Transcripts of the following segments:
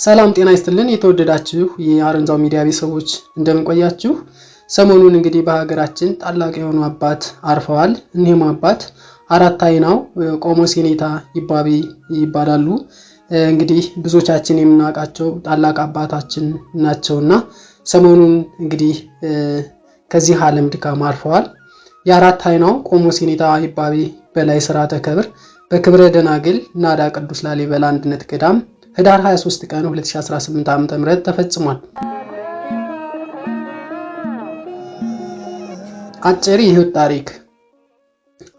ሰላም ጤና ይስጥልን የተወደዳችሁ የአረንዛው ሚዲያ ቤተሰቦች እንደምን ቆያችሁ? ሰሞኑን እንግዲህ በሀገራችን ታላቅ የሆኑ አባት አርፈዋል። እኒህም አባት አራት አይናው ቆሞስ የኔታ ይባቤ ይባላሉ። እንግዲህ ብዙዎቻችን የምናውቃቸው ታላቅ አባታችን ናቸውና ሰሞኑን እንግዲህ ከዚህ ዓለም ድካም አርፈዋል። የአራት አይናው ቆሞስ የኔታ ይባቤ በላይ ሥርዓተ ቀብር በክብረ ደናግል ናዳ ቅዱስ ላሊበላ አንድነት ገዳም ህዳር 23 ቀን 2018 ዓ.ም ተፈጽሟል። አጭር የህይወት ታሪክ።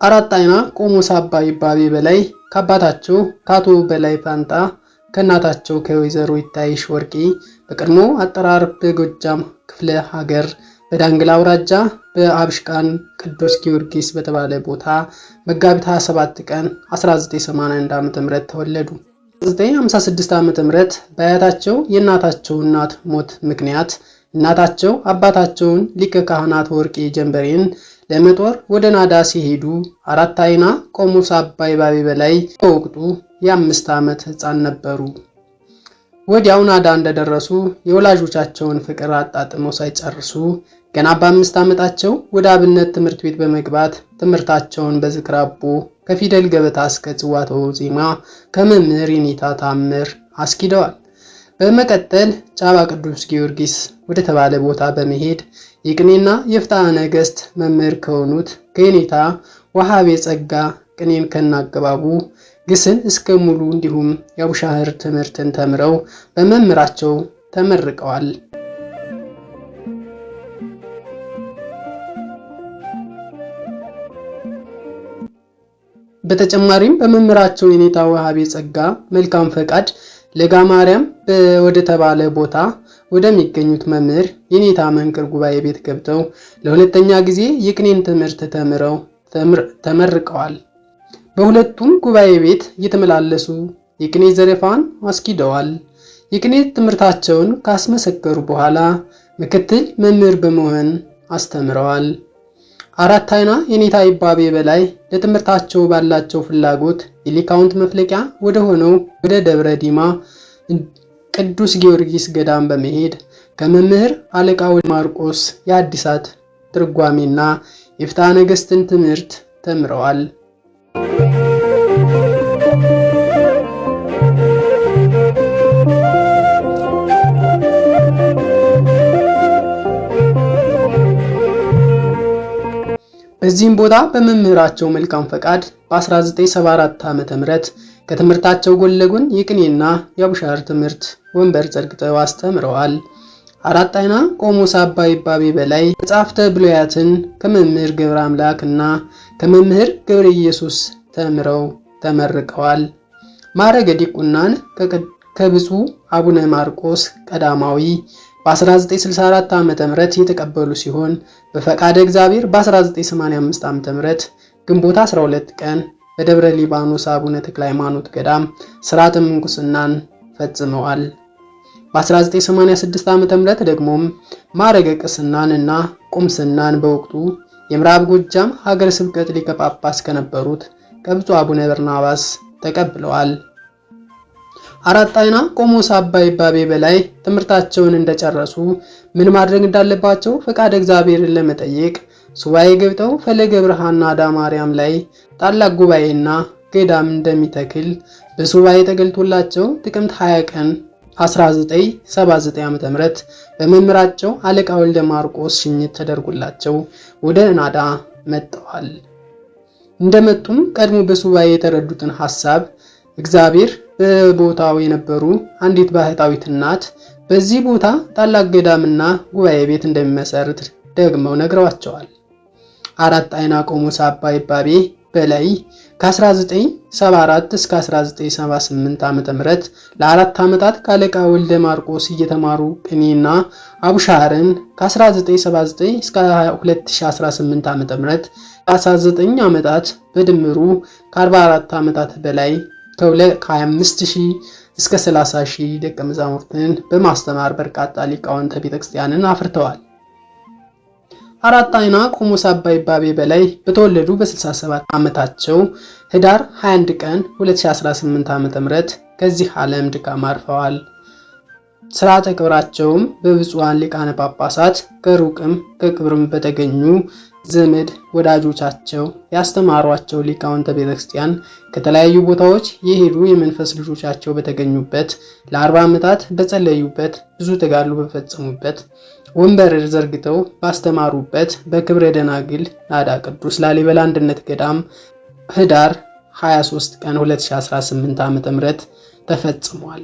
አራት አይና ቆሞስ አባ ይባቤ በላይ ከአባታቸው ከአቶ በላይ ፋንታ ከእናታቸው ከወይዘሮ ይታይሽ ወርቄ በቀድሞ አጠራር በጎጃም ክፍለ ሀገር በዳንግላ አውራጃ በአብሽቃን ቅዱስ ጊዮርጊስ በተባለ ቦታ መጋቢት 27 ቀን 1981 ዓ.ም ተወለዱ። 1956 ዓ.ም በአያታቸው የእናታቸው እናት ሞት ምክንያት እናታቸው አባታቸውን ሊቀ ካህናት ወርቄ ጀንበሬን ለመጦር ወደ ናዳ ሲሄዱ አራት አይና ቆሞስ አባ ይባቤ በላይ በወቅቱ የ5 ዓመት ህፃን ነበሩ። ወዲያው ናዳ እንደደረሱ የወላጆቻቸውን ፍቅር አጣጥመው ሳይጨርሱ ገና በ5 ዓመታቸው ወደ አብነት ትምህርት ቤት በመግባት ትምህርታቸውን በዝክረ አቦ ከፊደል ገበታ እስከ ጽዋተው ዜማ ከመምህር የኔታ ታምር አስኪደዋል። በመቀጠል ጫባ ቅዱስ ጊዮርጊስ ወደ ተባለ ቦታ በመሄድ የቅኔና የፍትሐ ነገሥት መምህር ከሆኑት ከየኔታ ወሃቤ ጸጋ ቅኔን ከናገባቡ ግስን እስከ ሙሉ እንዲሁም የአቡሻህር ትምህርትን ተምረው በመምህራቸው ተመርቀዋል። በተጨማሪም በመምህራቸው የኔታ ወሃቤ ጸጋ መልካም ፈቃድ ለጋ ማርያም ወደ ተባለ ቦታ ወደሚገኙት መምህር የኔታ መንክር ጉባኤ ቤት ገብተው ለሁለተኛ ጊዜ የቅኔን ትምህርት ተምረው ተመርቀዋል። በሁለቱም ጉባኤ ቤት እየተመላለሱ የቅኔ ዘረፋን አስኪደዋል። የቅኔ ትምህርታቸውን ካስመሰከሩ በኋላ ምክትል መምህር በመሆን አስተምረዋል። አራት አይና የኔታ ይባቤ በላይ ለትምህርታቸው ባላቸው ፍላጎት የሊቃውንት መፍለቂያ ወደ ሆነው ወደ ደብረ ዲማ ቅዱስ ጊዮርጊስ ገዳም በመሄድ ከመምህር አለቃ ወልደ ማርቆስ የሐዲሳት ትርጓሜና የፍትሐ ነገሥትን ትምህርት ተምረዋል። በዚህም ቦታ በመምህራቸው መልካም ፈቃድ በ1974 ዓ.ም ከትምህርታቸው ጎን ለጎን የቅኔና የአቡሻህር ትምህርት ወንበር ዘርግተው አስተምረዋል። አራት አይና ቆሞስ አባ ይባቤ በላይ መጻሕፍተ ብሉያትን ከመምህር ገብረ አምላክ እና ከመምህር ገብረ ኢየሱስ ተምረው ተመርቀዋል። ማዕረገ ዲቁናን ከብፁዕ አቡነ ማርቆስ ቀዳማዊ በ1964 ዓ.ም የተቀበሉ ሲሆን በፈቃደ እግዚአብሔር በ1985 ዓ.ም ግንቦት 12 ቀን በደብረ ሊባኖስ አቡነ ተክለ ሃይማኖት ገዳም ሥርዓተ ምንኩስናን ፈጽመዋል። በ1986 ዓ.ም ደግሞም ማዕረገ ቅስናን እና ቁምስናን በወቅቱ የምዕራብ ጎጃም ሀገረ ስብከት ሊቀ ጳጳስ ከነበሩት ከብፁዕ አቡነ በርናባስ ተቀብለዋል። አራት አይና ቆሞስ አባ ይባቤ በላይ ትምህርታቸውን እንደጨረሱ ምን ማድረግ እንዳለባቸው ፈቃደ እግዚአብሔርን ለመጠየቅ ሱባኤ ገብተው ፈለገ ብርሃን ናዳ ማርያም ላይ ታላቅ ጉባኤና ገዳም እንደሚተክል በሱባኤ ተገልጦላቸው ጥቅምት 20 ቀን 1979 ዓ.ም በመምህራቸው አለቃ ወልደ ማርቆስ ሽኝት ተደርጎላቸው ወደ ናዳ መጥተዋል። እንደመጡም ቀድሞ በሱባኤ የተረዱትን ሐሳብ እግዚአብሔር በቦታው የነበሩ አንዲት ባህታዊት እናት በዚህ ቦታ ታላቅ ገዳምና ጉባኤ ቤት እንደሚመሰርት ደግመው ነግረዋቸዋል። አራት አይና ቆሞስ አባ ይባቤ በላይ ከ1974 እስከ 1978 ዓ.ም ለአራት ዓመታት ከአለቃ ወልደ ማርቆስ እየተማሩ ቅኔና አቡሻህርን ከ1979 እስከ 2018 ዓ.ም ለ19 ዓመታት በድምሩ ከ44 ዓመታት በላይ ከ25,000 እስከ 30,000 ደቀ መዛሙርትን በማስተማር በርካታ ሊቃውንተ ቤተክርስቲያንን አፍርተዋል። አራት አይና ቆሞስ አባ ይባቤ በላይ በተወለዱ በ67 ዓመታቸው ህዳር 21 ቀን 2018 ዓ.ም ከዚህ ዓለም ድካም አርፈዋል። ስርዓተ ቀብራቸውም በብፁዓን ሊቃነ ጳጳሳት ከሩቅም ከቅርብም በተገኙ ዘመድ ወዳጆቻቸው ያስተማሯቸው ሊቃውንተ ቤተክርስቲያን ከተለያዩ ቦታዎች የሄዱ የመንፈስ ልጆቻቸው በተገኙበት ለ40 ዓመታት በጸለዩበት ብዙ ተጋድሎ በፈጸሙበት ወንበር ዘርግተው ባስተማሩበት በክብረ ደናግል ናዳ ቅዱስ ላሊበላ አንድነት ገዳም ህዳር 23 ቀን 2018 ዓ.ም ተፈጽሟል።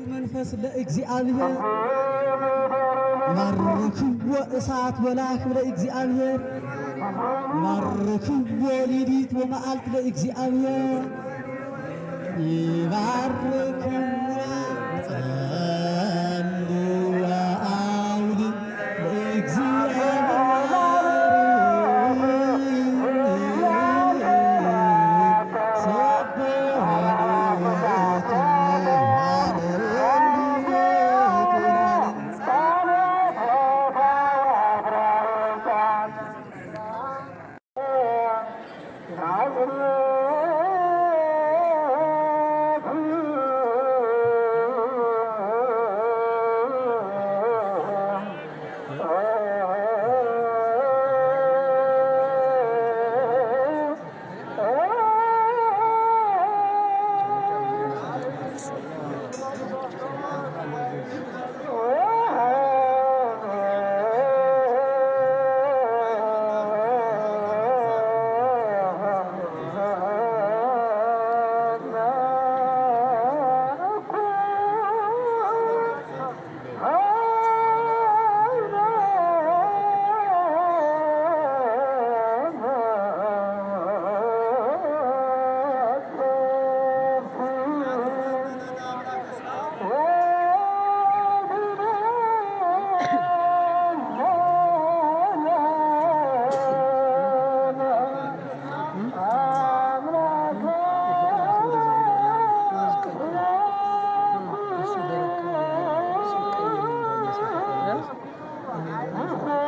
መንፈስ ለእግዚአብሔር ባርክዎ እሳት ወላክ ለእግዚአብሔር ባርክዎ ሌሊት ወመዓልት ለእግዚአብሔር ይባርክዎ ጸልዩ አውድ Uh-huh.